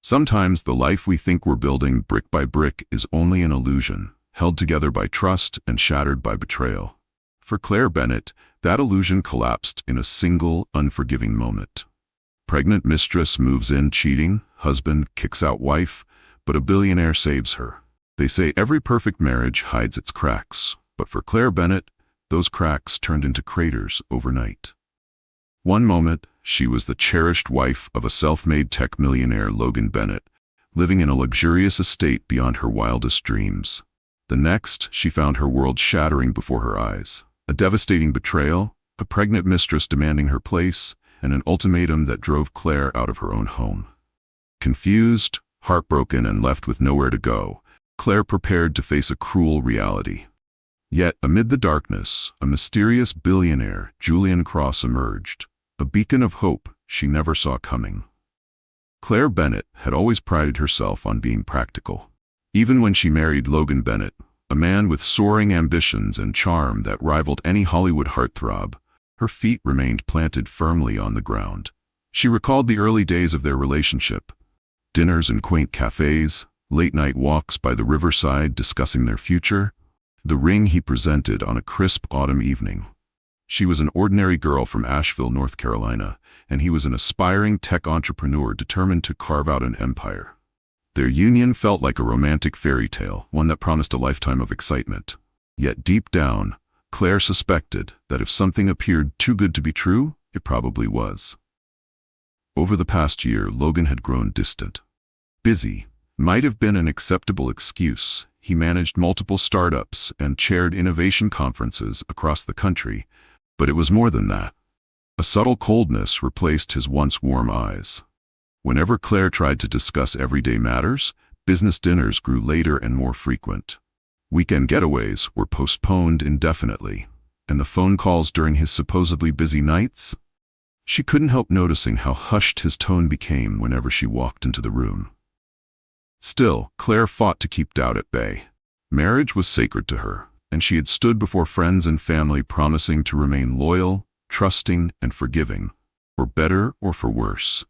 Sometimes the life we think we're building brick by brick is only an illusion, held together by trust and shattered by betrayal. For Claire Bennett, that illusion collapsed in a single, unforgiving moment. Pregnant mistress moves in cheating, husband kicks out wife, but a billionaire saves her. They say every perfect marriage hides its cracks, but for Claire Bennett, those cracks turned into craters overnight. One moment, she was the cherished wife of a self-made tech millionaire, Logan Bennett, living in a luxurious estate beyond her wildest dreams. The next, she found her world shattering before her eyes. A devastating betrayal, a pregnant mistress demanding her place, and an ultimatum that drove Claire out of her own home. Confused, heartbroken, and left with nowhere to go, Claire prepared to face a cruel reality. Yet, amid the darkness, a mysterious billionaire, Julian Cross, emerged, a beacon of hope she never saw coming. Claire Bennett had always prided herself on being practical. Even when she married Logan Bennett, a man with soaring ambitions and charm that rivaled any Hollywood heartthrob, her feet remained planted firmly on the ground. She recalled the early days of their relationship, dinners in quaint cafes, late-night walks by the riverside discussing their future, the ring he presented on a crisp autumn evening. She was an ordinary girl from Asheville, North Carolina, and he was an aspiring tech entrepreneur determined to carve out an empire. Their union felt like a romantic fairy tale, one that promised a lifetime of excitement. Yet deep down, Claire suspected that if something appeared too good to be true, it probably was. Over the past year, Logan had grown distant. Busy might have been an acceptable excuse. He managed multiple startups and chaired innovation conferences across the country, but it was more than that. A subtle coldness replaced his once warm eyes. Whenever Claire tried to discuss everyday matters, business dinners grew later and more frequent. Weekend getaways were postponed indefinitely, and the phone calls during his supposedly busy nights? She couldn't help noticing how hushed his tone became whenever she walked into the room. Still, Claire fought to keep doubt at bay. Marriage was sacred to her, and she had stood before friends and family promising to remain loyal, trusting, and forgiving, for better or for worse.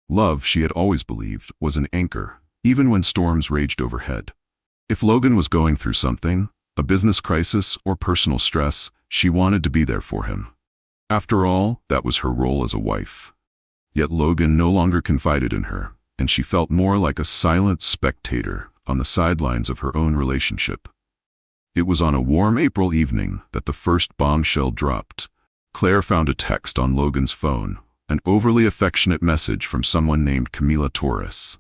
Love, she had always believed, was an anchor, even when storms raged overhead. If Logan was going through something, a business crisis or personal stress, she wanted to be there for him. After all, that was her role as a wife. Yet Logan no longer confided in her, and she felt more like a silent spectator on the sidelines of her own relationship. It was on a warm April evening that the first bombshell dropped. Claire found a text on Logan's phone, an overly affectionate message from someone named Camila Torres.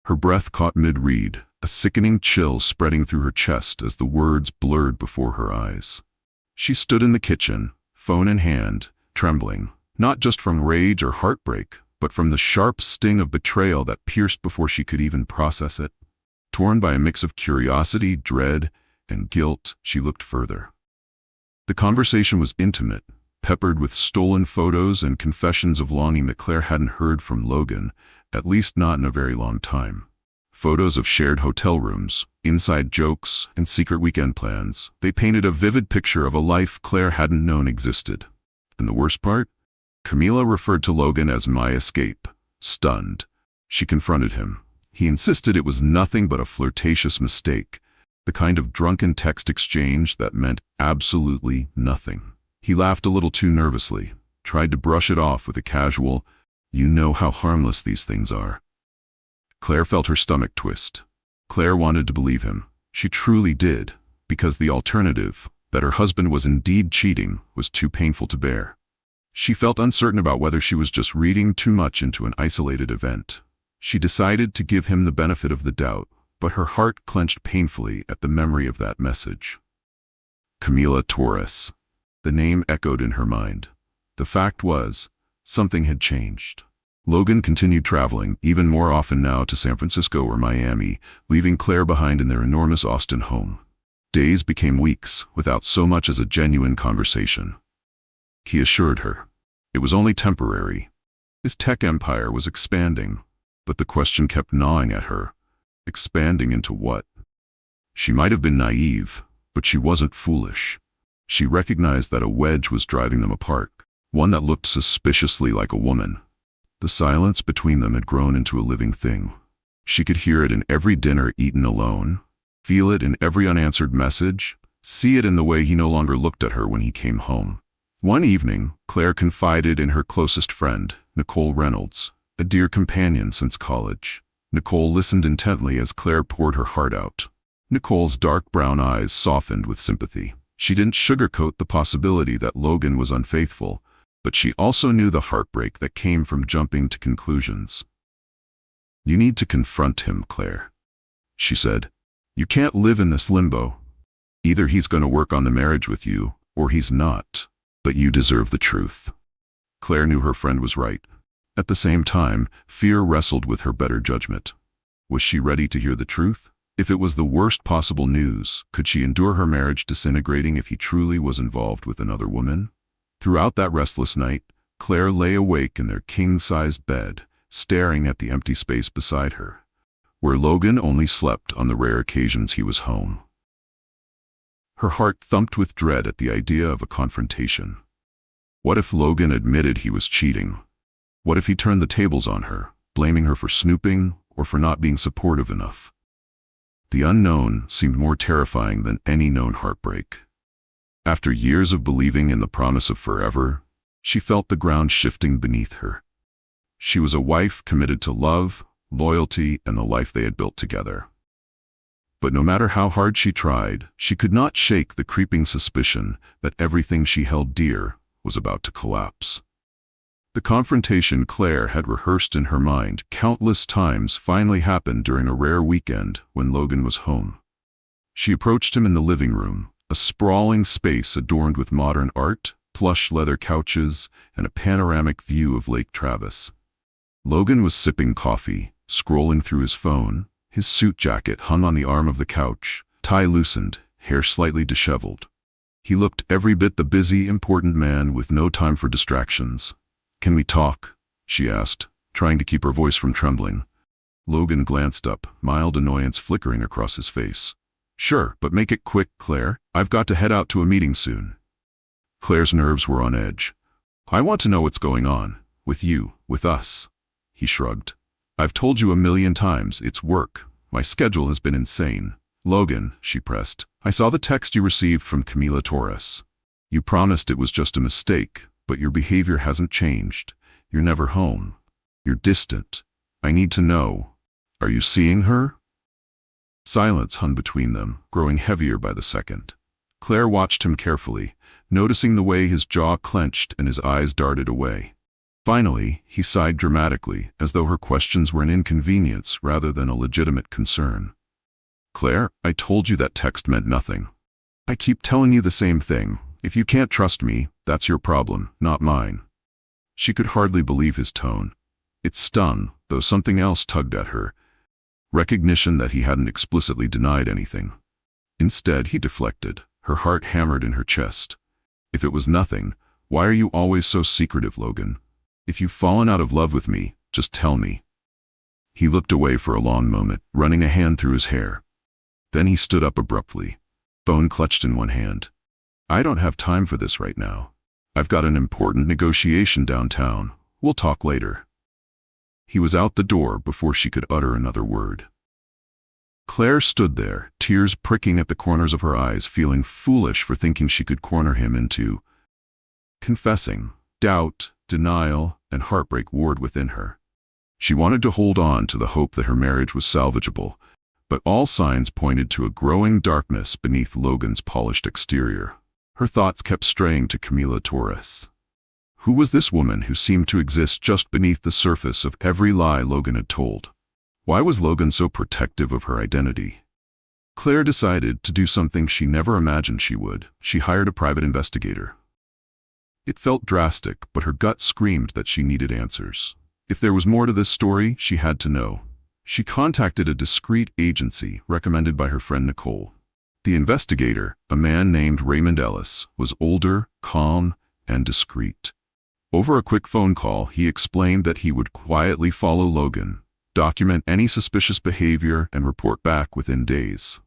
Her breath caught mid-read, a sickening chill spreading through her chest as the words blurred before her eyes. She stood in the kitchen, phone in hand, trembling, not just from rage or heartbreak, but from the sharp sting of betrayal that pierced before she could even process it. Torn by a mix of curiosity, dread, and guilt, she looked further. The conversation was intimate, peppered with stolen photos and confessions of longing that Claire hadn't heard from Logan, at least not in a very long time. Photos of shared hotel rooms, inside jokes, and secret weekend plans. They painted a vivid picture of a life Claire hadn't known existed. And the worst part? Camila referred to Logan as my escape. Stunned, she confronted him. He insisted it was nothing but a flirtatious mistake, the kind of drunken text exchange that meant absolutely nothing. He laughed a little too nervously, tried to brush it off with a casual, "You know how harmless these things are." Claire felt her stomach twist. Claire wanted to believe him. She truly did, because the alternative, that her husband was indeed cheating, was too painful to bear. She felt uncertain about whether she was just reading too much into an isolated event. She decided to give him the benefit of the doubt, but her heart clenched painfully at the memory of that message. Camila Torres. The name echoed in her mind. The fact was, something had changed. Logan continued traveling, even more often now to San Francisco or Miami, leaving Claire behind in their enormous Austin home. Days became weeks, without so much as a genuine conversation. He assured her it was only temporary. His tech empire was expanding, but the question kept gnawing at her. Expanding into what? She might have been naive, but she wasn't foolish. She recognized that a wedge was driving them apart, one that looked suspiciously like a woman. The silence between them had grown into a living thing. She could hear it in every dinner eaten alone, feel it in every unanswered message, see it in the way he no longer looked at her when he came home. One evening, Claire confided in her closest friend, Nicole Reynolds, a dear companion since college. Nicole listened intently as Claire poured her heart out. Nicole's dark brown eyes softened with sympathy. She didn't sugarcoat the possibility that Logan was unfaithful, but she also knew the heartbreak that came from jumping to conclusions. "You need to confront him, Claire," she said. "You can't live in this limbo. Either he's going to work on the marriage with you, or he's not. But you deserve the truth." Claire knew her friend was right. At the same time, fear wrestled with her better judgment. Was she ready to hear the truth? If it was the worst possible news, could she endure her marriage disintegrating if he truly was involved with another woman? Throughout that restless night, Claire lay awake in their king-sized bed, staring at the empty space beside her, where Logan only slept on the rare occasions he was home. Her heart thumped with dread at the idea of a confrontation. What if Logan admitted he was cheating? What if he turned the tables on her, blaming her for snooping or for not being supportive enough? The unknown seemed more terrifying than any known heartbreak. After years of believing in the promise of forever, she felt the ground shifting beneath her. She was a wife committed to love, loyalty, and the life they had built together. But no matter how hard she tried, she could not shake the creeping suspicion that everything she held dear was about to collapse. The confrontation Claire had rehearsed in her mind countless times finally happened during a rare weekend when Logan was home. She approached him in the living room, a sprawling space adorned with modern art, plush leather couches, and a panoramic view of Lake Travis. Logan was sipping coffee, scrolling through his phone. His suit jacket hung on the arm of the couch, tie loosened, hair slightly disheveled. He looked every bit the busy, important man with no time for distractions. "Can we talk?" she asked, trying to keep her voice from trembling. Logan glanced up, mild annoyance flickering across his face. "Sure, but make it quick, Claire. I've got to head out to a meeting soon." Claire's nerves were on edge. "I want to know what's going on. With you, with us." He shrugged. "I've told you 1,000,000 times, it's work. My schedule has been insane." "Logan," she pressed, "I saw the text you received from Camila Torres. You promised it was just a mistake, but your behavior hasn't changed. You're never home. You're distant. I need to know. Are you seeing her?" Silence hung between them, growing heavier by the second. Claire watched him carefully, noticing the way his jaw clenched and his eyes darted away. Finally, he sighed dramatically, as though her questions were an inconvenience rather than a legitimate concern. "Claire, I told you that text meant nothing. I keep telling you the same thing. If you can't trust me, that's your problem, not mine." She could hardly believe his tone. It stung, though something else tugged at her. Recognition that he hadn't explicitly denied anything. Instead, he deflected, her heart hammered in her chest. "If it was nothing, why are you always so secretive, Logan? If you've fallen out of love with me, just tell me." He looked away for a long moment, running a hand through his hair. Then he stood up abruptly, phone clutched in one hand. "I don't have time for this right now. I've got an important negotiation downtown. We'll talk later." He was out the door before she could utter another word. Claire stood there, tears pricking at the corners of her eyes, feeling foolish for thinking she could corner him into confessing. Doubt, denial, and heartbreak warred within her. She wanted to hold on to the hope that her marriage was salvageable, but all signs pointed to a growing darkness beneath Logan's polished exterior. Her thoughts kept straying to Camila Torres. Who was this woman who seemed to exist just beneath the surface of every lie Logan had told? Why was Logan so protective of her identity? Claire decided to do something she never imagined she would. She hired a private investigator. It felt drastic, but her gut screamed that she needed answers. If there was more to this story, she had to know. She contacted a discreet agency recommended by her friend Nicole. The investigator, a man named Raymond Ellis, was older, calm, and discreet. Over a quick phone call, he explained that he would quietly follow Logan, document any suspicious behavior, and report back within days.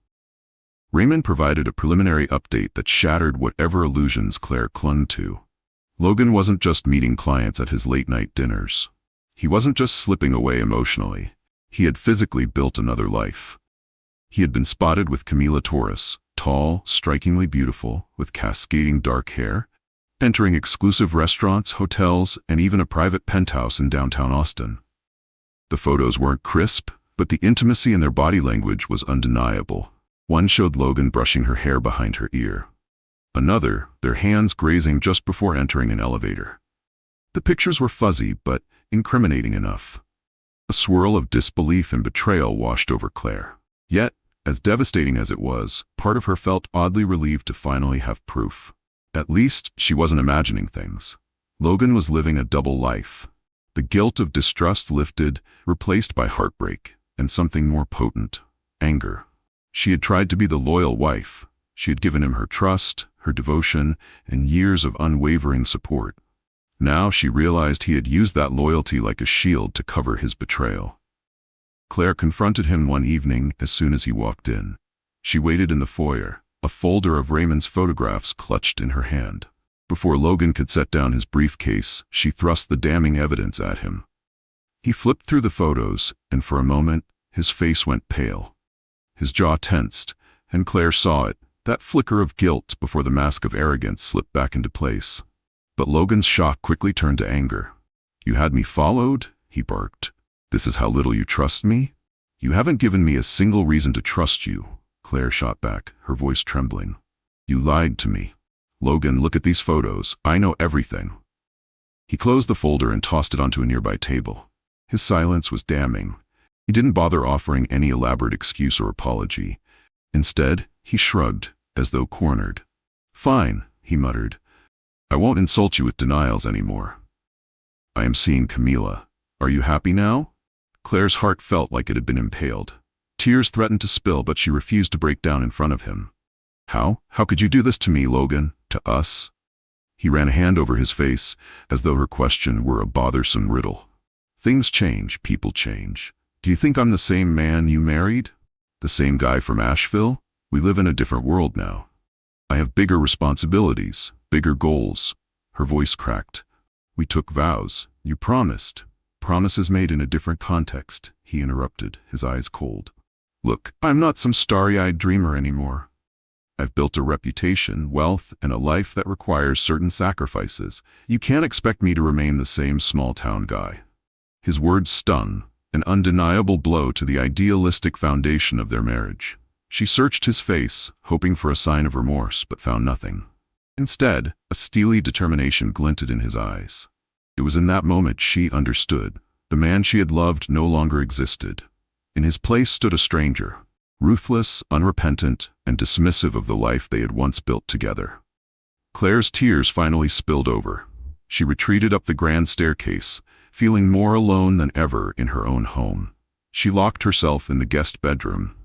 Raymond provided a preliminary update that shattered whatever illusions Claire clung to. Logan wasn't just meeting clients at his late-night dinners. He wasn't just slipping away emotionally. He had physically built another life. He had been spotted with Camila Torres, tall, strikingly beautiful, with cascading dark hair, entering exclusive restaurants, hotels, and even a private penthouse in downtown Austin. The photos weren't crisp, but the intimacy in their body language was undeniable. One showed Logan brushing her hair behind her ear. Another, their hands grazing just before entering an elevator. The pictures were fuzzy, but incriminating enough. A swirl of disbelief and betrayal washed over Claire. Yet, as devastating as it was, part of her felt oddly relieved to finally have proof. At least, she wasn't imagining things. Logan was living a double life. The guilt of distrust lifted, replaced by heartbreak, and something more potent, anger. She had tried to be the loyal wife. She had given him her trust, her devotion, and years of unwavering support. Now she realized he had used that loyalty like a shield to cover his betrayal. Claire confronted him one evening as soon as he walked in. She waited in the foyer, a folder of Raymond's photographs clutched in her hand. Before Logan could set down his briefcase, she thrust the damning evidence at him. He flipped through the photos, and for a moment, his face went pale. His jaw tensed, and Claire saw it, that flicker of guilt before the mask of arrogance slipped back into place. But Logan's shock quickly turned to anger. "You had me followed?" he barked. "This is how little you trust me?" "You haven't given me a single reason to trust you," Claire shot back, her voice trembling. "You lied to me. Logan, look at these photos. I know everything." He closed the folder and tossed it onto a nearby table. His silence was damning. He didn't bother offering any elaborate excuse or apology. Instead, he shrugged, as though cornered. "Fine," he muttered. "I won't insult you with denials anymore. I am seeing Camila. Are you happy now?" Claire's heart felt like it had been impaled. Tears threatened to spill, but she refused to break down in front of him. How could you do this to me, Logan? To us?" He ran a hand over his face, as though her question were a bothersome riddle. "Things change, people change. Do you think I'm the same man you married? The same guy from Asheville? We live in a different world now. I have bigger responsibilities, bigger goals." Her voice cracked. "We took vows. You promised. Promises made in a different context," he interrupted, his eyes cold. "Look, I'm not some starry-eyed dreamer anymore. I've built a reputation, wealth, and a life that requires certain sacrifices. You can't expect me to remain the same small-town guy." His words stung, an undeniable blow to the idealistic foundation of their marriage. She searched his face, hoping for a sign of remorse, but found nothing. Instead, a steely determination glinted in his eyes. It was in that moment she understood. The man she had loved no longer existed. In his place stood a stranger, ruthless, unrepentant, and dismissive of the life they had once built together. Claire's tears finally spilled over. She retreated up the grand staircase, feeling more alone than ever in her own home. She locked herself in the guest bedroom.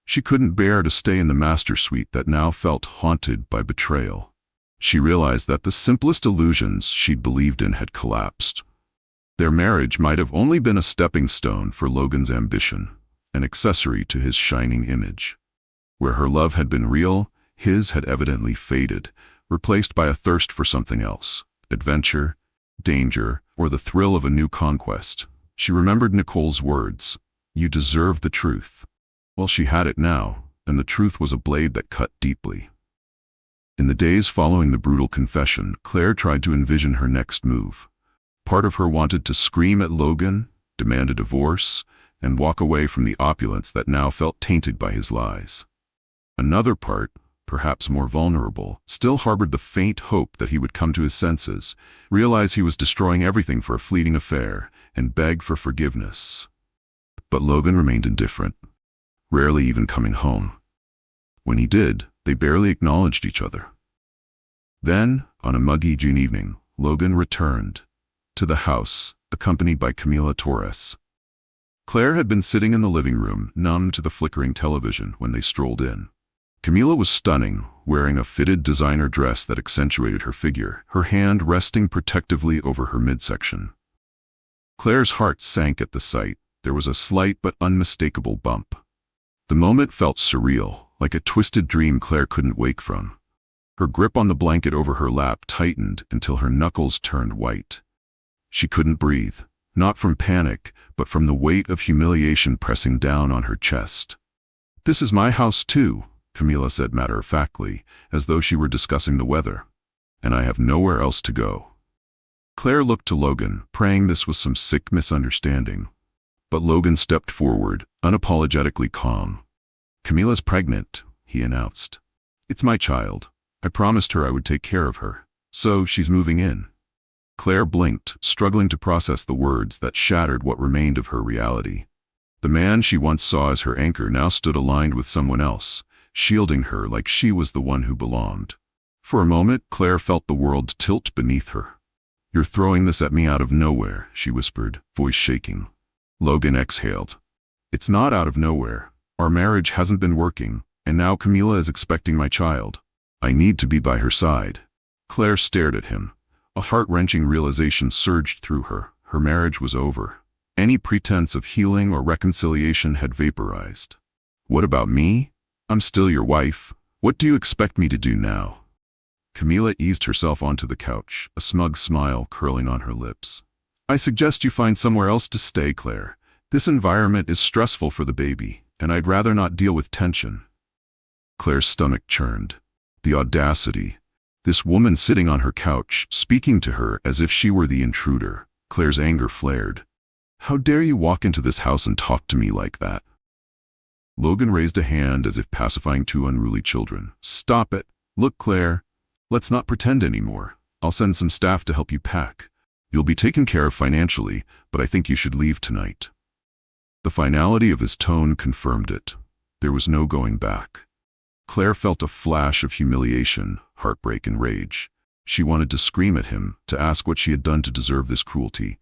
She couldn't bear to stay in the master suite that now felt haunted by betrayal. She realized that the simplest illusions she'd believed in had collapsed. Their marriage might have only been a stepping stone for Logan's ambition, an accessory to his shining image. Where her love had been real, his had evidently faded, replaced by a thirst for something else: adventure, danger, or the thrill of a new conquest. She remembered Nicole's words, "You deserve the truth." Well, she had it now, and the truth was a blade that cut deeply. In the days following the brutal confession, Claire tried to envision her next move. Part of her wanted to scream at Logan, demand a divorce, and walk away from the opulence that now felt tainted by his lies. Another part, perhaps more vulnerable, still harbored the faint hope that he would come to his senses, realize he was destroying everything for a fleeting affair, and beg for forgiveness. But Logan remained indifferent, rarely even coming home. When he did, they barely acknowledged each other. Then, on a muggy June evening, Logan returned to the house, accompanied by Camila Torres. Claire had been sitting in the living room, numb to the flickering television, when they strolled in. Camila was stunning, wearing a fitted designer dress that accentuated her figure, her hand resting protectively over her midsection. Claire's heart sank at the sight. There was a slight but unmistakable bump. The moment felt surreal, like a twisted dream Claire couldn't wake from. Her grip on the blanket over her lap tightened until her knuckles turned white. She couldn't breathe. not from panic, but from the weight of humiliation pressing down on her chest. "This is my house too," Camila said matter-of-factly, as though she were discussing the weather. "And I have nowhere else to go." Claire looked to Logan, praying this was some sick misunderstanding. But Logan stepped forward, unapologetically calm. "Camila's pregnant," he announced. "It's my child. I promised her I would take care of her. So she's moving in." Claire blinked, struggling to process the words that shattered what remained of her reality. The man she once saw as her anchor now stood aligned with someone else, shielding her like she was the one who belonged. For a moment, Claire felt the world tilt beneath her. "You're throwing this at me out of nowhere," she whispered, voice shaking. Logan exhaled. "It's not out of nowhere. Our marriage hasn't been working, and now Camila is expecting my child. I need to be by her side." Claire stared at him. A heart-wrenching realization surged through her. Her marriage was over. Any pretense of healing or reconciliation had vaporized. "What about me? I'm still your wife. What do you expect me to do now?" Camila eased herself onto the couch, a smug smile curling on her lips. "I suggest you find somewhere else to stay, Claire. This environment is stressful for the baby, and I'd rather not deal with tension." Claire's stomach churned. The audacity. This woman sitting on her couch, speaking to her as if she were the intruder. Claire's anger flared. "How dare you walk into this house and talk to me like that?" Logan raised a hand as if pacifying two unruly children. "Stop it. Look, Claire. Let's not pretend anymore. I'll send some staff to help you pack. You'll be taken care of financially, but I think you should leave tonight." The finality of his tone confirmed it. There was no going back. Claire felt a flash of humiliation, heartbreak, and rage. She wanted to scream at him, to ask what she had done to deserve this cruelty.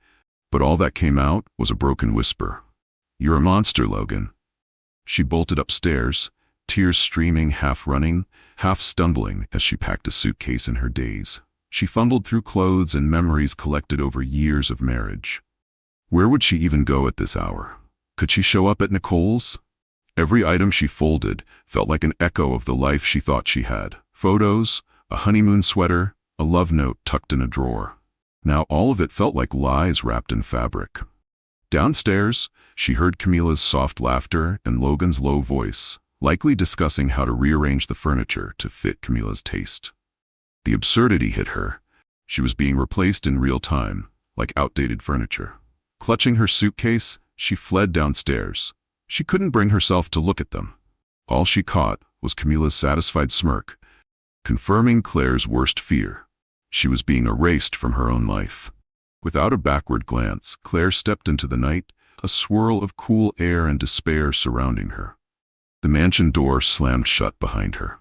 But all that came out was a broken whisper. "You're a monster, Logan." She bolted upstairs, tears streaming, half running, half stumbling as she packed a suitcase in her daze. She fumbled through clothes and memories collected over years of marriage. Where would she even go at this hour? Could she show up at Nicole's? Every item she folded felt like an echo of the life she thought she had. Photos, a honeymoon sweater, a love note tucked in a drawer. Now all of it felt like lies wrapped in fabric. Downstairs, she heard Camila's soft laughter and Logan's low voice, likely discussing how to rearrange the furniture to fit Camila's taste. The absurdity hit her. She was being replaced in real time, like outdated furniture. Clutching her suitcase, she fled downstairs. She couldn't bring herself to look at them. All she caught was Camila's satisfied smirk, confirming Claire's worst fear. She was being erased from her own life. Without a backward glance, Claire stepped into the night, a swirl of cool air and despair surrounding her. The mansion door slammed shut behind her.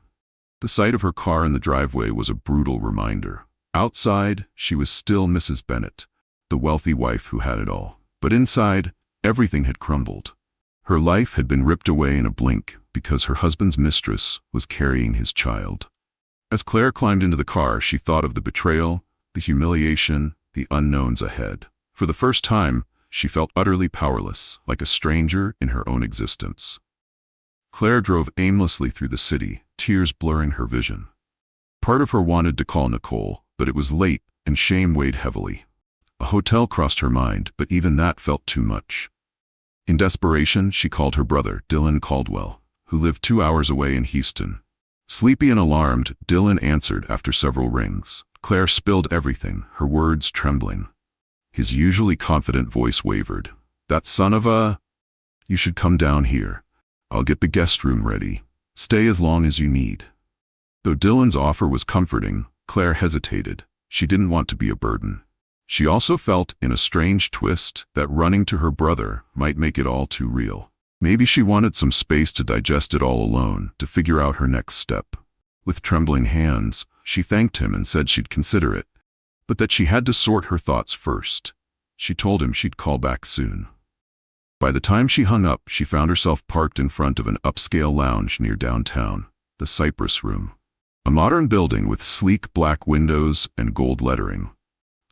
The sight of her car in the driveway was a brutal reminder. Outside, she was still Mrs. Bennet, the wealthy wife who had it all. But inside, everything had crumbled. Her life had been ripped away in a blink because her husband's mistress was carrying his child. As Claire climbed into the car, she thought of the betrayal, the humiliation, the unknowns ahead. For the first time, she felt utterly powerless, like a stranger in her own existence. Claire drove aimlessly through the city, tears blurring her vision. Part of her wanted to call Nicole, but it was late and shame weighed heavily. A hotel crossed her mind, but even that felt too much. In desperation, she called her brother, Dylan Caldwell, who lived 2 hours away in Houston. Sleepy and alarmed, Dylan answered after several rings. Claire spilled everything, her words trembling. His usually confident voice wavered. "That son of a... You should come down here. I'll get the guest room ready. Stay as long as you need." Though Dylan's offer was comforting, Claire hesitated. She didn't want to be a burden. She also felt, in a strange twist, that running to her brother might make it all too real. Maybe she wanted some space to digest it all alone, to figure out her next step. With trembling hands, she thanked him and said she'd consider it, but that she had to sort her thoughts first. She told him she'd call back soon. By the time she hung up, she found herself parked in front of an upscale lounge near downtown, the Cypress Room. A modern building with sleek black windows and gold lettering.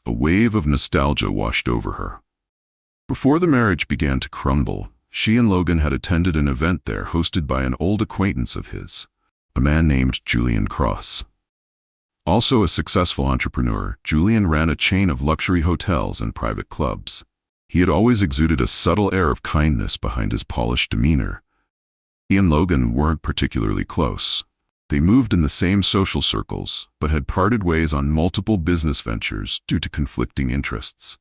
A wave of nostalgia washed over her. Before the marriage began to crumble, she and Logan had attended an event there hosted by an old acquaintance of his, a man named Julian Cross. Also a successful entrepreneur, Julian ran a chain of luxury hotels and private clubs. He had always exuded a subtle air of kindness behind his polished demeanor. He and Logan weren't particularly close. They moved in the same social circles, but had parted ways on multiple business ventures due to conflicting interests.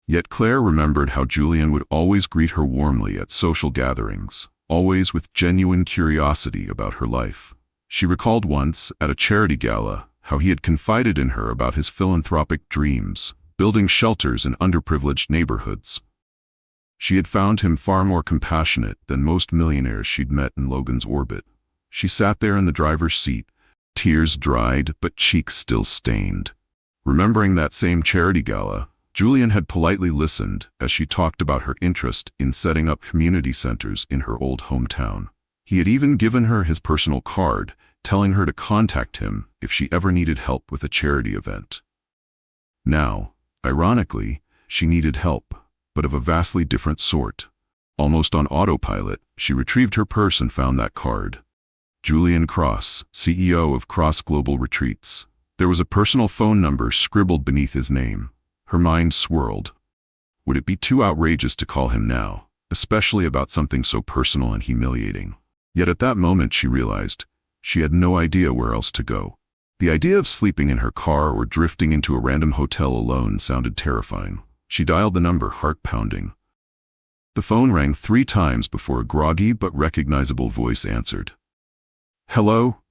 Yet Claire remembered how Julian would always greet her warmly at social gatherings, always with genuine curiosity about her life. She recalled once, at a charity gala, how he had confided in her about his philanthropic dreams, building shelters in underprivileged neighborhoods. She had found him far more compassionate than most millionaires she'd met in Logan's orbit. She sat there in the driver's seat, tears dried but cheeks still stained. Remembering that same charity gala, Julian had politely listened as she talked about her interest in setting up community centers in her old hometown. He had even given her his personal card, telling her to contact him if she ever needed help with a charity event. Now, ironically, she needed help, but of a vastly different sort. Almost on autopilot, she retrieved her purse and found that card. Julian Cross, CEO of Cross Global Retreats. There was a personal phone number scribbled beneath his name. Her mind swirled. Would it be too outrageous to call him now, especially about something so personal and humiliating? Yet at that moment she realized she had no idea where else to go. The idea of sleeping in her car or drifting into a random hotel alone sounded terrifying. She dialed the number, heart pounding. The phone rang 3 times before a groggy but recognizable voice answered. "Hello?"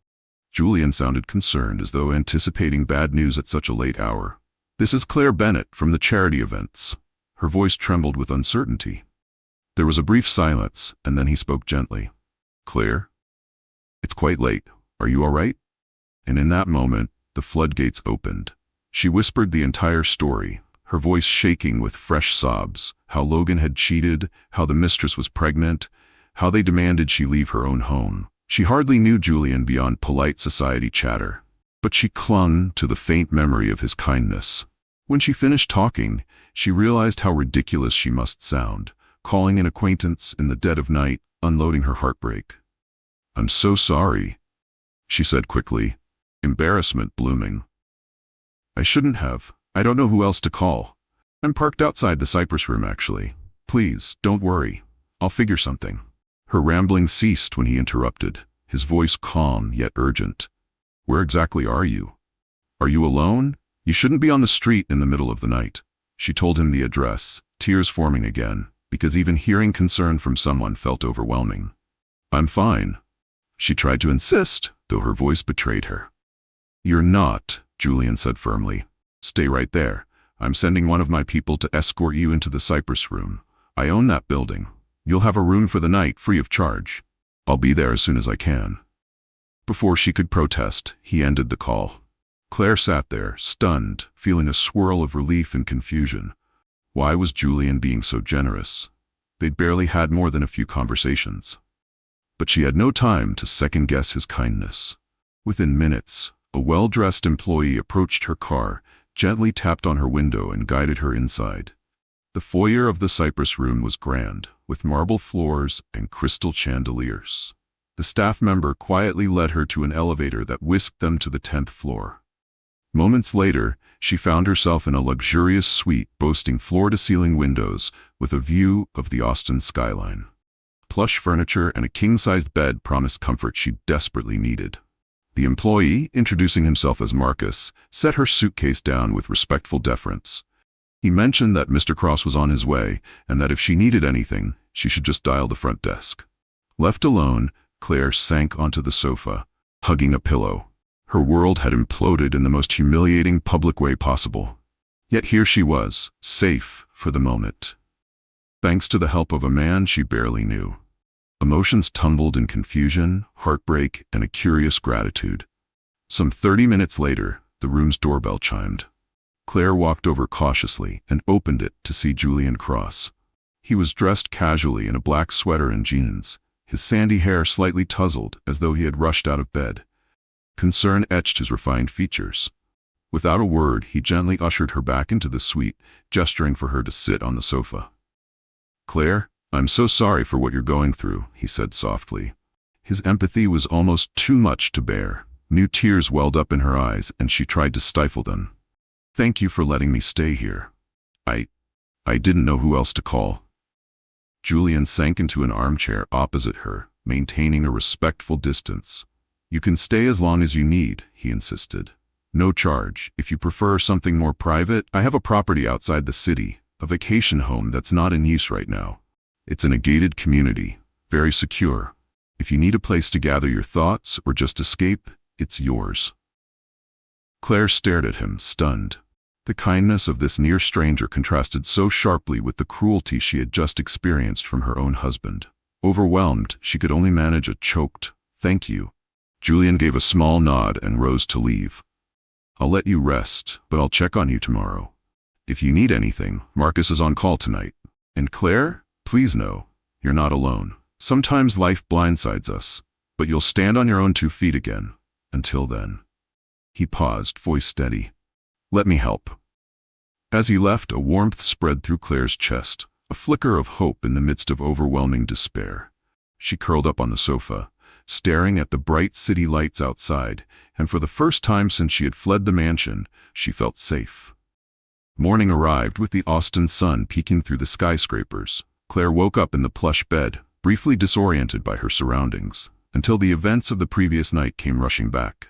Julian sounded concerned, as though anticipating bad news at such a late hour. "This is Claire Bennett from the charity events." Her voice trembled with uncertainty. There was a brief silence, and then he spoke gently. "Claire? It's quite late. Are you all right?" And in that moment, the floodgates opened. She whispered the entire story, her voice shaking with fresh sobs, how Logan had cheated, how the mistress was pregnant, how they demanded she leave her own home. She hardly knew Julian beyond polite society chatter, but she clung to the faint memory of his kindness. When she finished talking, she realized how ridiculous she must sound, calling an acquaintance in the dead of night, unloading her heartbreak. "I'm so sorry," she said quickly, embarrassment blooming. "I shouldn't have. I don't know who else to call. I'm parked outside the Cypress Room, actually. Please, don't worry. I'll figure something." Her rambling ceased when he interrupted, his voice calm yet urgent. "Where exactly are you? Are you alone? You shouldn't be on the street in the middle of the night." She told him the address, tears forming again, because even hearing concern from someone felt overwhelming. "I'm fine." She tried to insist, though her voice betrayed her. "You're not," Julian said firmly. "Stay right there. I'm sending one of my people to escort you into the Cypress Room. I own that building. You'll have a room for the night free of charge. I'll be there as soon as I can." Before she could protest, he ended the call. Claire sat there, stunned, feeling a swirl of relief and confusion. Why was Julian being so generous? They'd barely had more than a few conversations. But she had no time to second-guess his kindness. Within minutes, a well-dressed employee approached her car, gently tapped on her window and guided her inside. The foyer of the Cypress Room was grand, with marble floors and crystal chandeliers. The staff member quietly led her to an elevator that whisked them to the 10th floor. Moments later, she found herself in a luxurious suite boasting floor-to-ceiling windows with a view of the Austin skyline. Plush furniture and a king-sized bed promised comfort she desperately needed. The employee, introducing himself as Marcus, set her suitcase down with respectful deference. He mentioned that Mr. Cross was on his way, and that if she needed anything, she should just dial the front desk. Left alone, Claire sank onto the sofa, hugging a pillow. Her world had imploded in the most humiliating public way possible. Yet here she was, safe for the moment. Thanks to the help of a man she barely knew. Emotions tumbled in confusion, heartbreak, and a curious gratitude. Some 30 minutes later, the room's doorbell chimed. Claire walked over cautiously and opened it to see Julian Cross. He was dressed casually in a black sweater and jeans, his sandy hair slightly tousled as though he had rushed out of bed. Concern etched his refined features. Without a word, he gently ushered her back into the suite, gesturing for her to sit on the sofa. "Claire, I'm so sorry for what you're going through," he said softly. His empathy was almost too much to bear. New tears welled up in her eyes, and she tried to stifle them. "Thank you for letting me stay here. I didn't know who else to call. Julian sank into an armchair opposite her, maintaining a respectful distance. You can stay as long as you need, he insisted. No charge. If you prefer something more private, I have a property outside the city, a vacation home that's not in use right now. It's in a gated community, very secure. If you need a place to gather your thoughts or just escape, it's yours. Claire stared at him, stunned. The kindness of this near stranger contrasted so sharply with the cruelty she had just experienced from her own husband. Overwhelmed, she could only manage a choked, "Thank you." Julian gave a small nod and rose to leave. "I'll let you rest, but I'll check on you tomorrow. If you need anything, Marcus is on call tonight. And Claire, please know, you're not alone. Sometimes life blindsides us, but you'll stand on your own 2 feet again. Until then." He paused, voice steady. "Let me help." As he left, a warmth spread through Claire's chest, a flicker of hope in the midst of overwhelming despair. She curled up on the sofa, staring at the bright city lights outside, and for the first time since she had fled the mansion, she felt safe. Morning arrived with the Austin sun peeking through the skyscrapers. Claire woke up in the plush bed, briefly disoriented by her surroundings, until the events of the previous night came rushing back.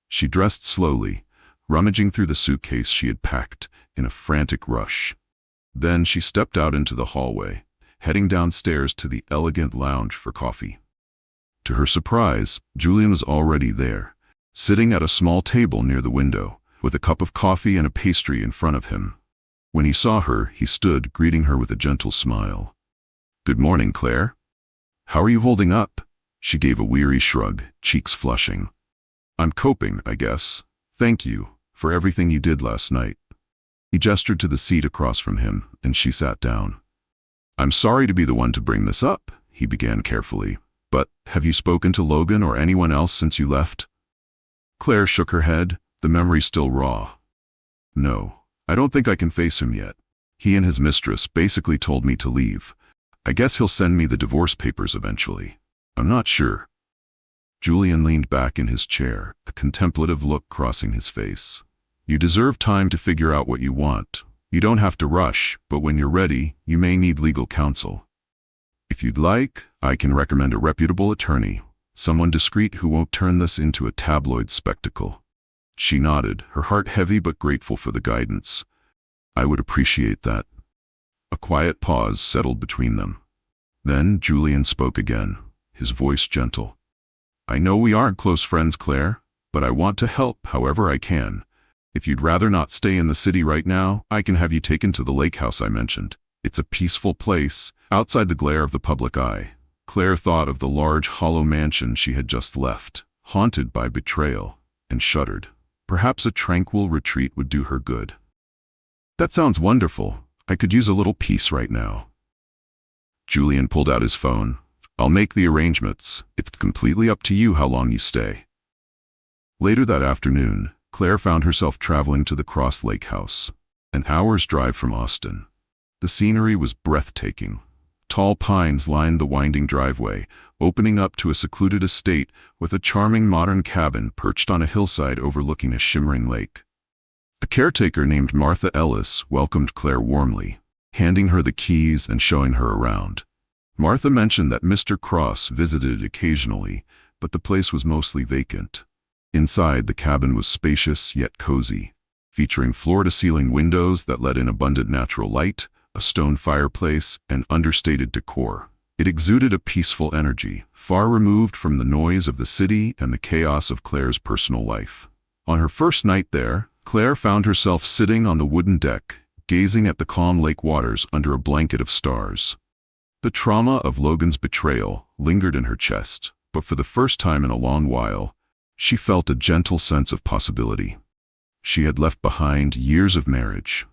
She dressed slowly, rummaging through the suitcase she had packed in a frantic rush. Then she stepped out into the hallway, heading downstairs to the elegant lounge for coffee. To her surprise, Julian was already there, sitting at a small table near the window, with a cup of coffee and a pastry in front of him. When he saw her, he stood, greeting her with a gentle smile. "Good morning, Claire. How are you holding up?" She gave a weary shrug, cheeks flushing. "I'm coping, I guess. Thank you for everything you did last night." He gestured to the seat across from him, and she sat down. "I'm sorry to be the one to bring this up," he began carefully, "but have you spoken to Logan or anyone else since you left?" Claire shook her head, the memory still raw. "No, I don't think I can face him yet. He and his mistress basically told me to leave. I guess he'll send me the divorce papers eventually. I'm not sure." Julian leaned back in his chair, a contemplative look crossing his face. "You deserve time to figure out what you want. You don't have to rush, but when you're ready, you may need legal counsel. If you'd like, I can recommend a reputable attorney, someone discreet who won't turn this into a tabloid spectacle." She nodded, her heart heavy but grateful for the guidance. "I would appreciate that." A quiet pause settled between them. Then Julian spoke again, his voice gentle. "I know we aren't close friends, Claire, but I want to help however I can. If you'd rather not stay in the city right now, I can have you taken to the lake house I mentioned. It's a peaceful place, outside the glare of the public eye." Claire thought of the large, hollow mansion she had just left, haunted by betrayal, and shuddered. Perhaps a tranquil retreat would do her good. "That sounds wonderful. I could use a little peace right now." Julian pulled out his phone. "I'll make the arrangements. It's completely up to you how long you stay." Later that afternoon, Claire found herself traveling to the Cross Lake House, an hour's drive from Austin. The scenery was breathtaking. Tall pines lined the winding driveway, opening up to a secluded estate with a charming modern cabin perched on a hillside overlooking a shimmering lake. A caretaker named Martha Ellis welcomed Claire warmly, handing her the keys and showing her around. Martha mentioned that Mr. Cross visited occasionally, but the place was mostly vacant. Inside, the cabin was spacious yet cozy, featuring floor-to-ceiling windows that let in abundant natural light, a stone fireplace, and understated decor. It exuded a peaceful energy, far removed from the noise of the city and the chaos of Claire's personal life. On her first night there, Claire found herself sitting on the wooden deck, gazing at the calm lake waters under a blanket of stars. The trauma of Logan's betrayal lingered in her chest, but for the first time in a long while, she felt a gentle sense of possibility. She had left behind years of marriage.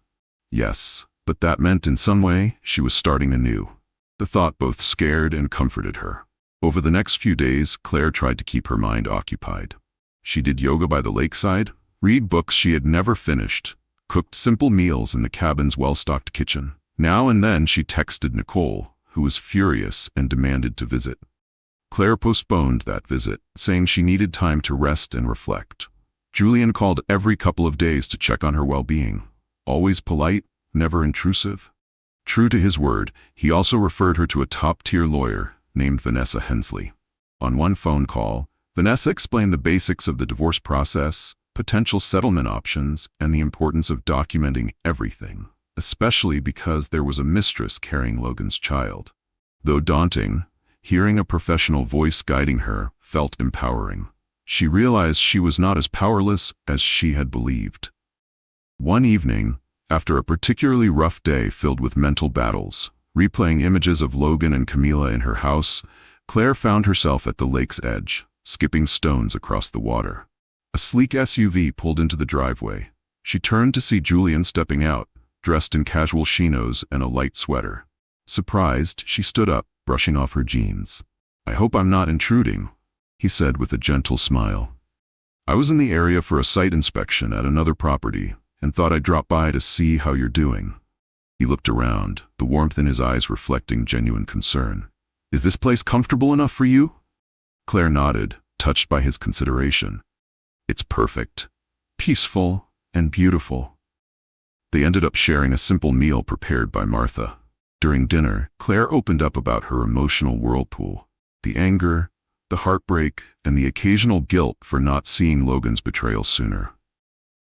Yes, but that meant in some way she was starting anew. The thought both scared and comforted her. Over the next few days, Claire tried to keep her mind occupied. She did yoga by the lakeside, read books she had never finished, cooked simple meals in the cabin's well-stocked kitchen. Now and then she texted Nicole, who was furious and demanded to visit. Claire postponed that visit, saying she needed time to rest and reflect. Julian called every couple of days to check on her well-being. Always polite, never intrusive. True to his word, he also referred her to a top-tier lawyer named Vanessa Hensley. On one phone call, Vanessa explained the basics of the divorce process, potential settlement options, and the importance of documenting everything, especially because there was a mistress carrying Logan's child. Though daunting, hearing a professional voice guiding her felt empowering. She realized she was not as powerless as she had believed. One evening, after a particularly rough day filled with mental battles, replaying images of Logan and Camila in her house, Claire found herself at the lake's edge, skipping stones across the water. A sleek SUV pulled into the driveway. She turned to see Julian stepping out, dressed in casual chinos and a light sweater. Surprised, she stood up, brushing off her jeans. "I hope I'm not intruding," he said with a gentle smile. "I was in the area for a site inspection at another property and thought I'd drop by to see how you're doing." He looked around, the warmth in his eyes reflecting genuine concern. "Is this place comfortable enough for you?" Claire nodded, touched by his consideration. "It's perfect, peaceful, and beautiful." They ended up sharing a simple meal prepared by Martha. During dinner, Claire opened up about her emotional whirlpool, the anger, the heartbreak, and the occasional guilt for not seeing Logan's betrayal sooner.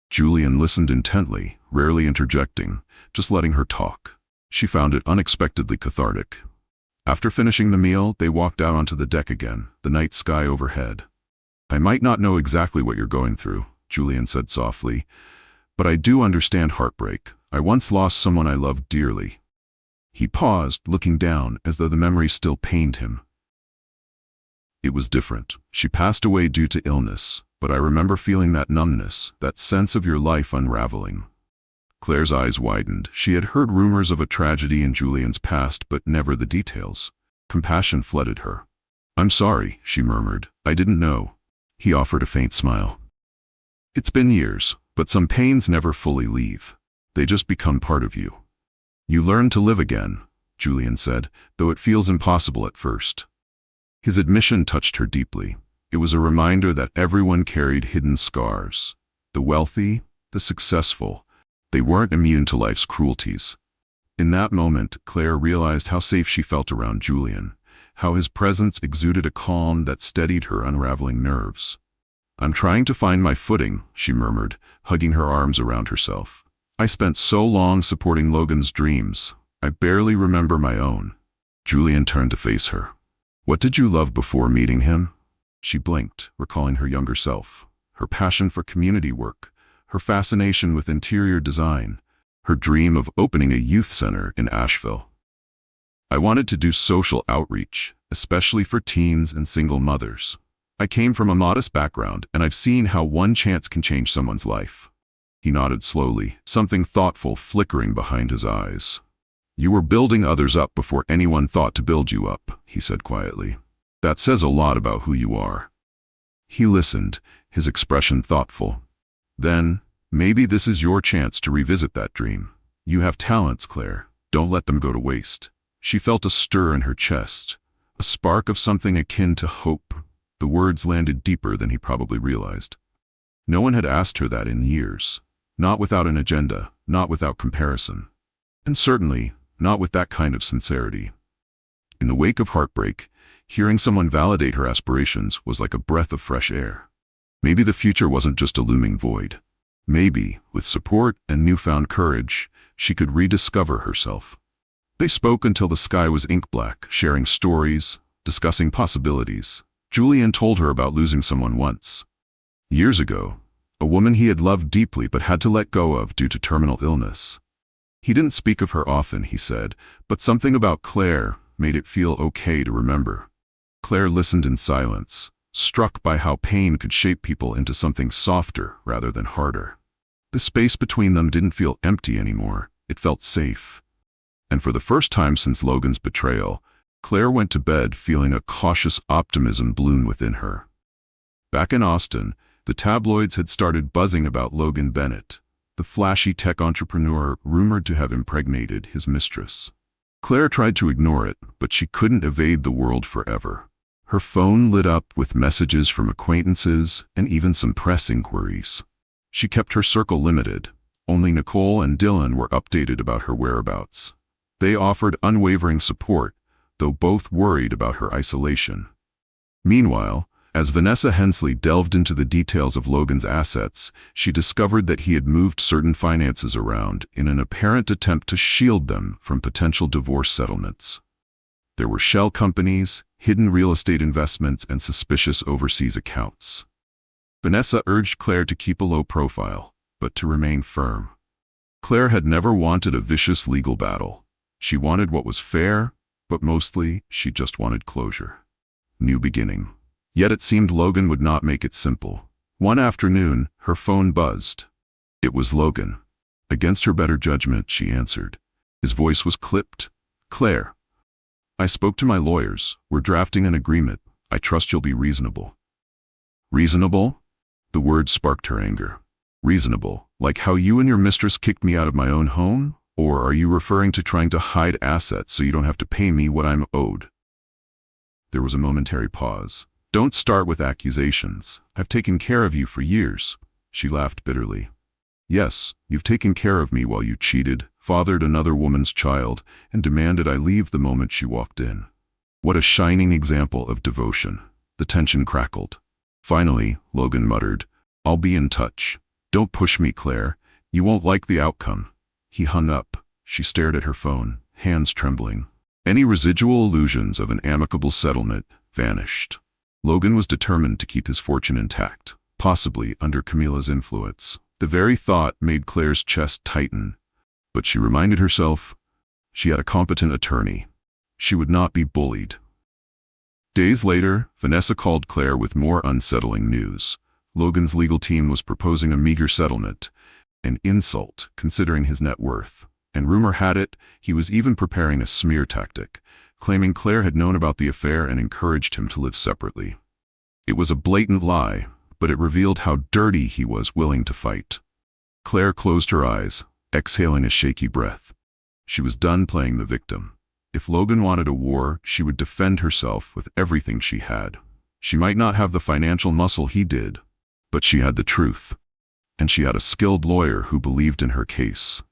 Julian listened intently, rarely interjecting, just letting her talk. She found it unexpectedly cathartic. After finishing the meal, they walked out onto the deck again, the night sky overhead. "I might not know exactly what you're going through," Julian said softly, "but I do understand heartbreak. I once lost someone I loved dearly." He paused, looking down, as though the memory still pained him. "It was different. She passed away due to illness, but I remember feeling that numbness, that sense of your life unraveling." Claire's eyes widened. She had heard rumors of a tragedy in Julian's past, but never the details. Compassion flooded her. "I'm sorry," she murmured. "I didn't know." He offered a faint smile. "It's been years, but some pains never fully leave. They just become part of you. You learn to live again," Julian said, "though it feels impossible at first." His admission touched her deeply. It was a reminder that everyone carried hidden scars. The wealthy, the successful. They weren't immune to life's cruelties. In that moment, Claire realized how safe she felt around Julian, how his presence exuded a calm that steadied her unraveling nerves. "I'm trying to find my footing," she murmured, hugging her arms around herself. "I spent so long supporting Logan's dreams. I barely remember my own." Julian turned to face her. "What did you love before meeting him?" She blinked, recalling her younger self, her passion for community work, her fascination with interior design, her dream of opening a youth center in Asheville. "I wanted to do social outreach, especially for teens and single mothers. I came from a modest background, and I've seen how one chance can change someone's life." He nodded slowly, something thoughtful flickering behind his eyes. "You were building others up before anyone thought to build you up," he said quietly. "That says a lot about who you are." He listened, his expression thoughtful. "Then, maybe this is your chance to revisit that dream. You have talents, Claire. Don't let them go to waste." She felt a stir in her chest, a spark of something akin to hope. The words landed deeper than he probably realized. No one had asked her that in years. Not without an agenda, not without comparison. And certainly, not with that kind of sincerity. In the wake of heartbreak, hearing someone validate her aspirations was like a breath of fresh air. Maybe the future wasn't just a looming void. Maybe, with support and newfound courage, she could rediscover herself. They spoke until the sky was ink black, sharing stories, discussing possibilities. Julian told her about losing someone once. Years ago, a woman he had loved deeply but had to let go of due to terminal illness. He didn't speak of her often, he said, but something about Claire made it feel okay to remember. Claire listened in silence, struck by how pain could shape people into something softer rather than harder. The space between them didn't feel empty anymore, it felt safe. And for the first time since Logan's betrayal, Claire went to bed feeling a cautious optimism bloom within her. Back in Austin, the tabloids had started buzzing about Logan Bennett, the flashy tech entrepreneur rumored to have impregnated his mistress. Claire tried to ignore it, but she couldn't evade the world forever. Her phone lit up with messages from acquaintances and even some press inquiries. She kept her circle limited. Only Nicole and Dylan were updated about her whereabouts. They offered unwavering support, though both worried about her isolation. Meanwhile, as Vanessa Hensley delved into the details of Logan's assets, she discovered that he had moved certain finances around in an apparent attempt to shield them from potential divorce settlements. There were shell companies, hidden real estate investments, and suspicious overseas accounts. Vanessa urged Claire to keep a low profile, but to remain firm. Claire had never wanted a vicious legal battle. She wanted what was fair, but mostly she just wanted closure. New beginning. Yet it seemed Logan would not make it simple. One afternoon, her phone buzzed. It was Logan. Against her better judgment, she answered. His voice was clipped. "Claire, I spoke to my lawyers. We're drafting an agreement. I trust you'll be reasonable." "Reasonable?" The word sparked her anger. "Reasonable, like how you and your mistress kicked me out of my own home? Or are you referring to trying to hide assets so you don't have to pay me what I'm owed?" There was a momentary pause. "Don't start with accusations. I've taken care of you for years." She laughed bitterly. "Yes, you've taken care of me while you cheated, fathered another woman's child, and demanded I leave the moment she walked in." What a shining example of devotion. The tension crackled. Finally, Logan muttered, "I'll be in touch. Don't push me, Claire. You won't like the outcome." He hung up. She stared at her phone, hands trembling. Any residual illusions of an amicable settlement vanished. Logan was determined to keep his fortune intact, possibly under Camila's influence. The very thought made Claire's chest tighten, but she reminded herself she had a competent attorney. She would not be bullied. Days later, Vanessa called Claire with more unsettling news. Logan's legal team was proposing a meager settlement, an insult considering his net worth. And rumor had it, he was even preparing a smear tactic, claiming Claire had known about the affair and encouraged him to live separately. It was a blatant lie, but it revealed how dirty he was willing to fight. Claire closed her eyes, exhaling a shaky breath. She was done playing the victim. If Logan wanted a war, she would defend herself with everything she had. She might not have the financial muscle he did, but she had the truth. And she had a skilled lawyer who believed in her case.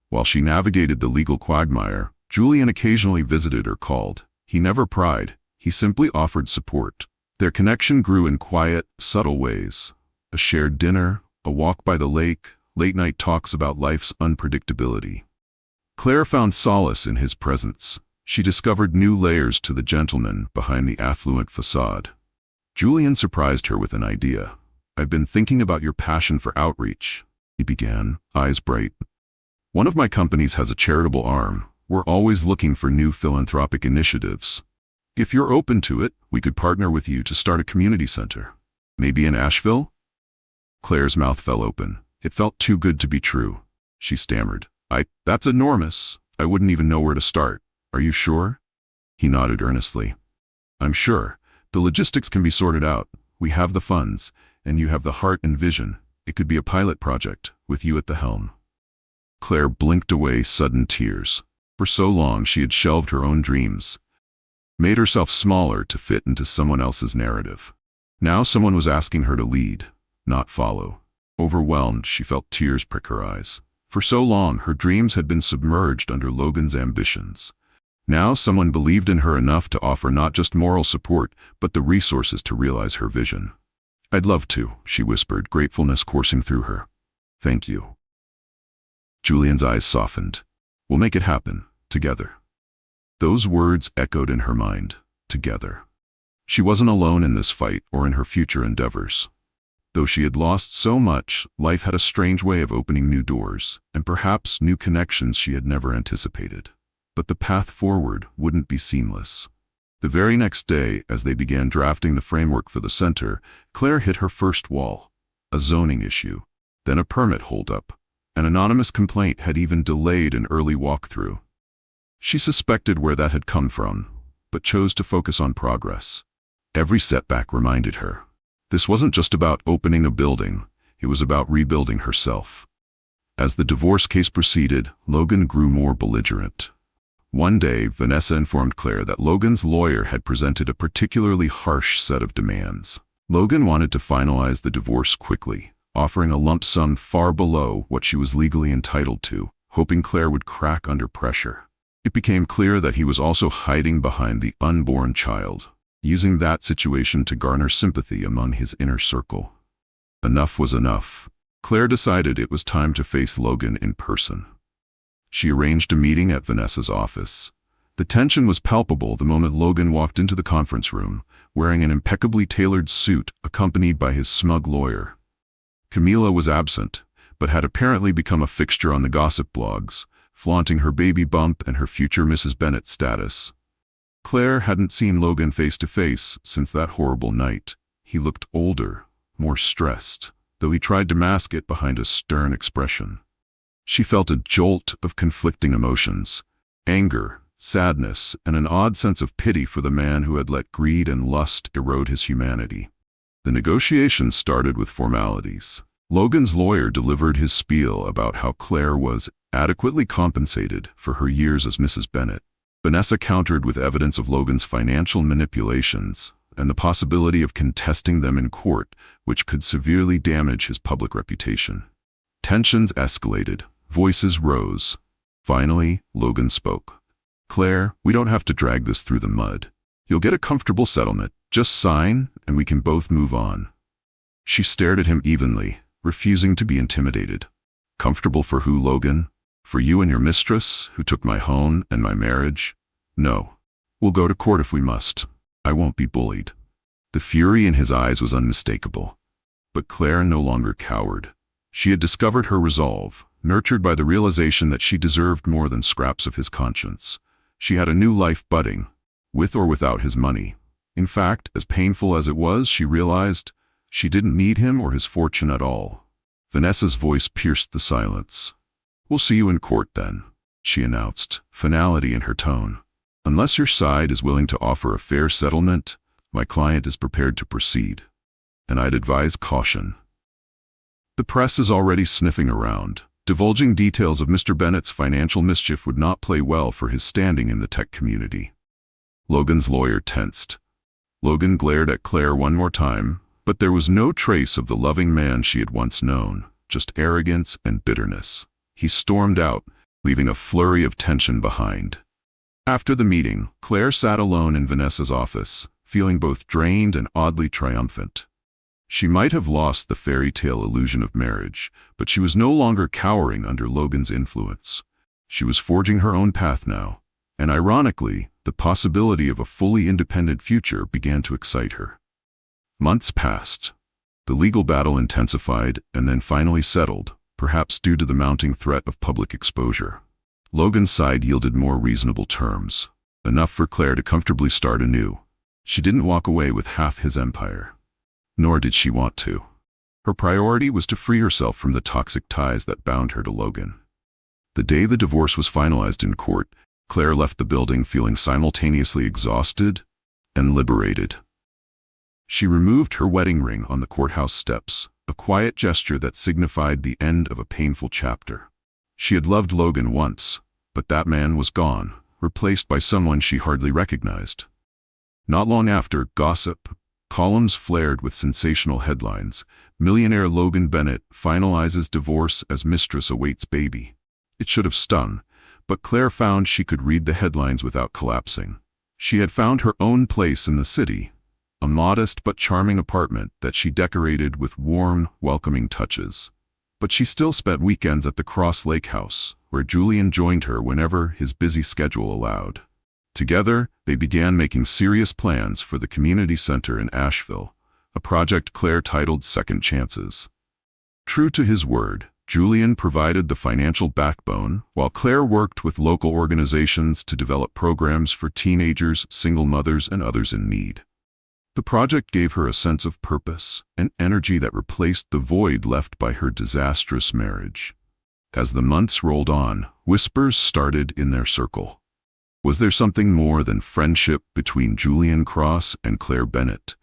While she navigated the legal quagmire, Julian occasionally visited or called. He never pried, he simply offered support. Their connection grew in quiet, subtle ways. A shared dinner, a walk by the lake, late-night talks about life's unpredictability. Claire found solace in his presence. She discovered new layers to the gentleman behind the affluent facade. Julian surprised her with an idea. "I've been thinking about your passion for outreach," he began, eyes bright. "One of my companies has a charitable arm. We're always looking for new philanthropic initiatives. If you're open to it, we could partner with you to start a community center. Maybe in Asheville?" Claire's mouth fell open. It felt too good to be true. She stammered. That's enormous. I wouldn't even know where to start. Are you sure?" He nodded earnestly. "I'm sure. The logistics can be sorted out. We have the funds, and you have the heart and vision. It could be a pilot project, with you at the helm." Claire blinked away sudden tears. For so long she had shelved her own dreams, made herself smaller to fit into someone else's narrative. Now someone was asking her to lead, not follow. Overwhelmed, she felt tears prick her eyes. For so long, her dreams had been submerged under Logan's ambitions. Now someone believed in her enough to offer not just moral support, but the resources to realize her vision. "I'd love to," she whispered, gratefulness coursing through her. "Thank you." Julian's eyes softened. "We'll make it happen, together." Those words echoed in her mind, together. She wasn't alone in this fight or in her future endeavors. Though she had lost so much, life had a strange way of opening new doors, and perhaps new connections she had never anticipated. But the path forward wouldn't be seamless. The very next day, as they began drafting the framework for the center, Claire hit her first wall. A zoning issue, then a permit holdup. An anonymous complaint had even delayed an early walkthrough. She suspected where that had come from, but chose to focus on progress. Every setback reminded her. This wasn't just about opening a building, it was about rebuilding herself. As the divorce case proceeded, Logan grew more belligerent. One day, Vanessa informed Claire that Logan's lawyer had presented a particularly harsh set of demands. Logan wanted to finalize the divorce quickly, offering a lump sum far below what she was legally entitled to, hoping Claire would crack under pressure. It became clear that he was also hiding behind the unborn child, using that situation to garner sympathy among his inner circle. Enough was enough. Claire decided it was time to face Logan in person. She arranged a meeting at Vanessa's office. The tension was palpable the moment Logan walked into the conference room, wearing an impeccably tailored suit accompanied by his smug lawyer. Camila was absent, but had apparently become a fixture on the gossip blogs, flaunting her baby bump and her future Mrs. Bennet status. Claire hadn't seen Logan face to face since that horrible night. He looked older, more stressed, though he tried to mask it behind a stern expression. She felt a jolt of conflicting emotions: anger, sadness, and an odd sense of pity for the man who had let greed and lust erode his humanity. The negotiations started with formalities. Logan's lawyer delivered his spiel about how Claire was adequately compensated for her years as Mrs. Bennet. Vanessa countered with evidence of Logan's financial manipulations and the possibility of contesting them in court, which could severely damage his public reputation. Tensions escalated. Voices rose. Finally, Logan spoke. "Claire, we don't have to drag this through the mud. You'll get a comfortable settlement. Just sign, and we can both move on." She stared at him evenly, refusing to be intimidated. "Comfortable for who, Logan? For you and your mistress, who took my home and my marriage? No. We'll go to court if we must. I won't be bullied." The fury in his eyes was unmistakable. But Claire no longer cowered. She had discovered her resolve, nurtured by the realization that she deserved more than scraps of his conscience. She had a new life budding, with or without his money. In fact, as painful as it was, she realized she didn't need him or his fortune at all. Vanessa's voice pierced the silence. "We'll see you in court then," she announced, finality in her tone. "Unless your side is willing to offer a fair settlement, my client is prepared to proceed. And I'd advise caution. The press is already sniffing around. Divulging details of Mr. Bennet's financial mischief would not play well for his standing in the tech community." Logan's lawyer tensed. Logan glared at Claire one more time, but there was no trace of the loving man she had once known, just arrogance and bitterness. He stormed out, leaving a flurry of tension behind. After the meeting, Claire sat alone in Vanessa's office, feeling both drained and oddly triumphant. She might have lost the fairy tale illusion of marriage, but she was no longer cowering under Logan's influence. She was forging her own path now, and ironically, the possibility of a fully independent future began to excite her. Months passed. The legal battle intensified and then finally settled, perhaps due to the mounting threat of public exposure. Logan's side yielded more reasonable terms, enough for Claire to comfortably start anew. She didn't walk away with half his empire. Nor did she want to. Her priority was to free herself from the toxic ties that bound her to Logan. The day the divorce was finalized in court, Claire left the building feeling simultaneously exhausted and liberated. She removed her wedding ring on the courthouse steps, a quiet gesture that signified the end of a painful chapter. She had loved Logan once, but that man was gone, replaced by someone she hardly recognized. Not long after, gossip columns flared with sensational headlines. "Millionaire Logan Bennet finalizes divorce as Mistress awaits baby." It should have stung, but Claire found she could read the headlines without collapsing. She had found her own place in the city, a modest but charming apartment that she decorated with warm, welcoming touches. But she still spent weekends at the Cross Lake house, where Julian joined her whenever his busy schedule allowed. Together, they began making serious plans for the community center in Asheville, a project Claire titled Second Chances. True to his word, Julian provided the financial backbone, while Claire worked with local organizations to develop programs for teenagers, single mothers, and others in need. The project gave her a sense of purpose and energy that replaced the void left by her disastrous marriage. As the months rolled on, whispers started in their circle. Was there something more than friendship between Julian Cross and Claire Bennet,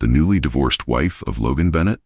the newly divorced wife of Logan Bennet?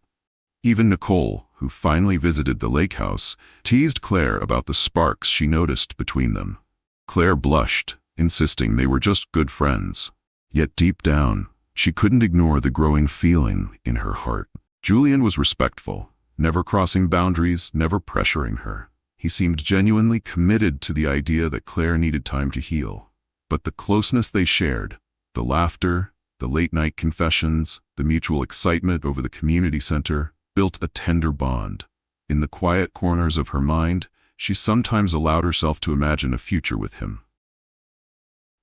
Even Nicole, who finally visited the lake house, teased Claire about the sparks she noticed between them. Claire blushed, insisting they were just good friends. Yet deep down, she couldn't ignore the growing feeling in her heart. Julian was respectful, never crossing boundaries, never pressuring her. He seemed genuinely committed to the idea that Claire needed time to heal. But the closeness they shared, the laughter, the late-night confessions, the mutual excitement over the community center, built a tender bond. In the quiet corners of her mind, she sometimes allowed herself to imagine a future with him.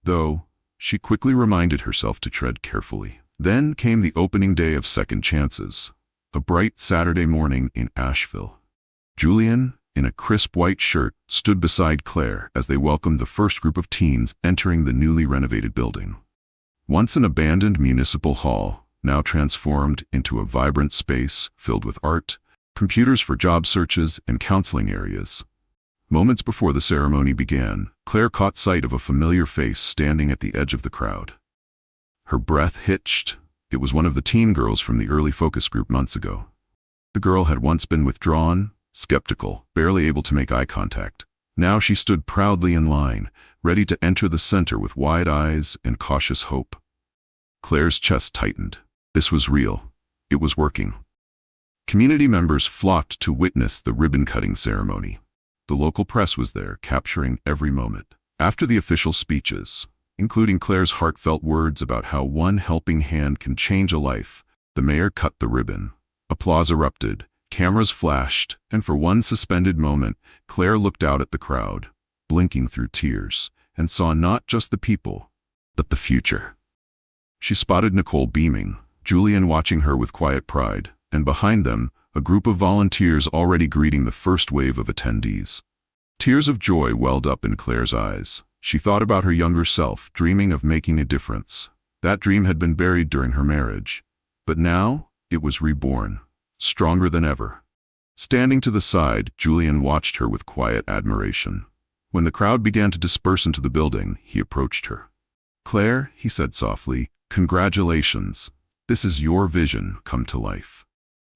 Though, she quickly reminded herself to tread carefully. Then came the opening day of Second Chances, a bright Saturday morning in Asheville. Julian, in a crisp white shirt, stood beside Claire as they welcomed the first group of teens entering the newly renovated building. Once an abandoned municipal hall, now transformed into a vibrant space filled with art, computers for job searches, and counseling areas. Moments before the ceremony began, Claire caught sight of a familiar face standing at the edge of the crowd. Her breath hitched. It was one of the teen girls from the early focus group months ago. The girl had once been withdrawn, skeptical, barely able to make eye contact. Now she stood proudly in line, ready to enter the center with wide eyes and cautious hope. Claire's chest tightened. This was real. It was working. Community members flocked to witness the ribbon-cutting ceremony. The local press was there, capturing every moment. After the official speeches, including Claire's heartfelt words about how one helping hand can change a life, the mayor cut the ribbon. Applause erupted, cameras flashed, and for one suspended moment, Claire looked out at the crowd, blinking through tears, and saw not just the people, but the future. She spotted Nicole beaming, Julian watching her with quiet pride, and behind them, a group of volunteers already greeting the first wave of attendees. Tears of joy welled up in Claire's eyes. She thought about her younger self, dreaming of making a difference. That dream had been buried during her marriage, but now it was reborn, stronger than ever. Standing to the side, Julian watched her with quiet admiration. When the crowd began to disperse into the building, he approached her. "Claire," he said softly, "congratulations. This is your vision come to life."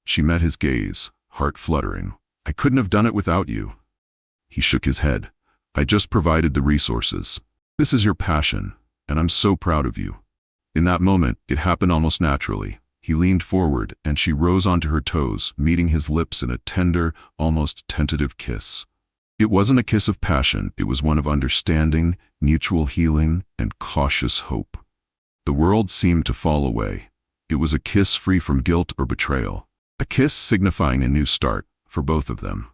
She met his gaze, heart fluttering. "I couldn't have done it without you." He shook his head. "I just provided the resources. This is your passion, and I'm so proud of you." In that moment, it happened almost naturally. He leaned forward, and she rose onto her toes, meeting his lips in a tender, almost tentative kiss. It wasn't a kiss of passion, it was one of understanding, mutual healing, and cautious hope. The world seemed to fall away. It was a kiss free from guilt or betrayal. A kiss signifying a new start for both of them.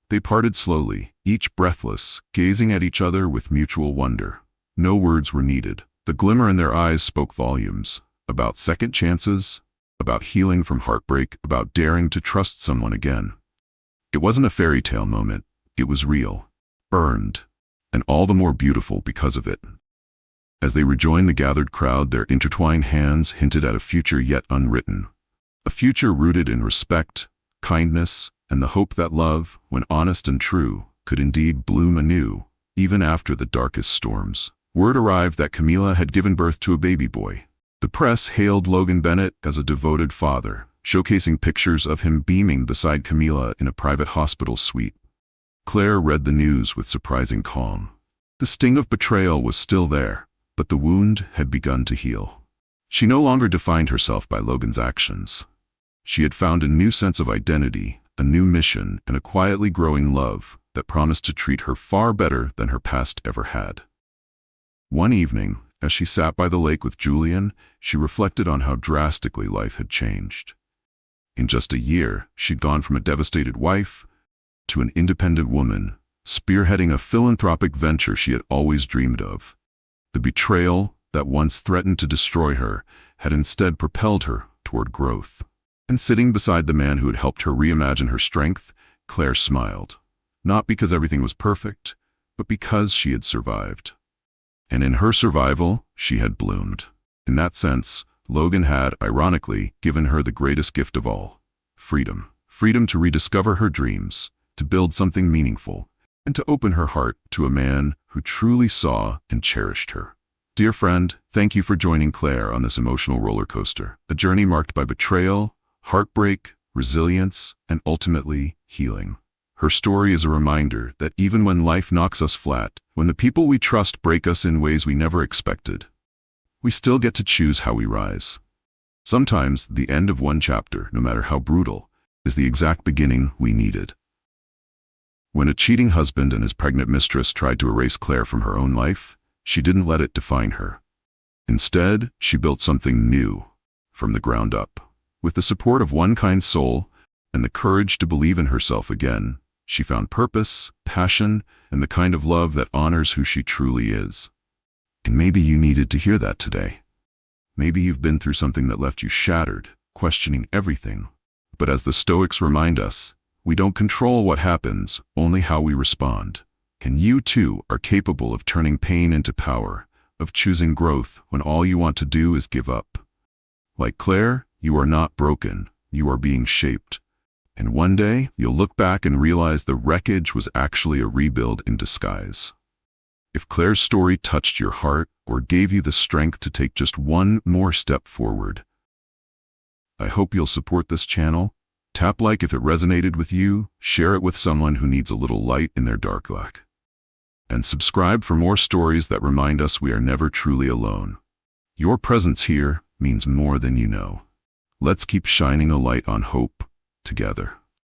They parted slowly, each breathless, gazing at each other with mutual wonder. No words were needed. The glimmer in their eyes spoke volumes. About second chances, about healing from heartbreak, about daring to trust someone again. It wasn't a fairy tale moment. It was real, earned, and all the more beautiful because of it. As they rejoined the gathered crowd, their intertwined hands hinted at a future yet unwritten. A future rooted in respect, kindness, and the hope that love, when honest and true, could indeed bloom anew, even after the darkest storms. Word arrived that Camila had given birth to a baby boy. The press hailed Logan Bennett as a devoted father, showcasing pictures of him beaming beside Camila in a private hospital suite. Claire read the news with surprising calm. The sting of betrayal was still there, but the wound had begun to heal. She no longer defined herself by Logan's actions. She had found a new sense of identity, a new mission, and a quietly growing love that promised to treat her far better than her past ever had. One evening, as she sat by the lake with Julian, she reflected on how drastically life had changed. In just a year, she'd gone from a devastated wife to an independent woman, spearheading a philanthropic venture she had always dreamed of. The betrayal that once threatened to destroy her had instead propelled her toward growth. And sitting beside the man who had helped her reimagine her strength, Claire smiled. Not because everything was perfect, but because she had survived. And in her survival, she had bloomed. In that sense, Logan had, ironically, given her the greatest gift of all: freedom. Freedom to rediscover her dreams, to build something meaningful, and to open her heart to a man who truly saw and cherished her. Dear friend, thank you for joining Claire on this emotional roller coaster, a journey marked by betrayal, heartbreak, resilience, and ultimately, healing. Her story is a reminder that even when life knocks us flat, when the people we trust break us in ways we never expected, we still get to choose how we rise. Sometimes, the end of one chapter, no matter how brutal, is the exact beginning we needed. When a cheating husband and his pregnant mistress tried to erase Claire from her own life, she didn't let it define her. Instead, she built something new, from the ground up. With the support of one kind soul and the courage to believe in herself again, she found purpose, passion, and the kind of love that honors who she truly is. And maybe you needed to hear that today. Maybe you've been through something that left you shattered, questioning everything. But as the Stoics remind us, we don't control what happens, only how we respond. And you too are capable of turning pain into power, of choosing growth when all you want to do is give up. Like Claire, you are not broken, you are being shaped. And one day, you'll look back and realize the wreckage was actually a rebuild in disguise. If Claire's story touched your heart or gave you the strength to take just one more step forward, I hope you'll support this channel. Tap like if it resonated with you, share it with someone who needs a little light in their dark life. And subscribe for more stories that remind us we are never truly alone. Your presence here means more than you know. Let's keep shining a light on hope together.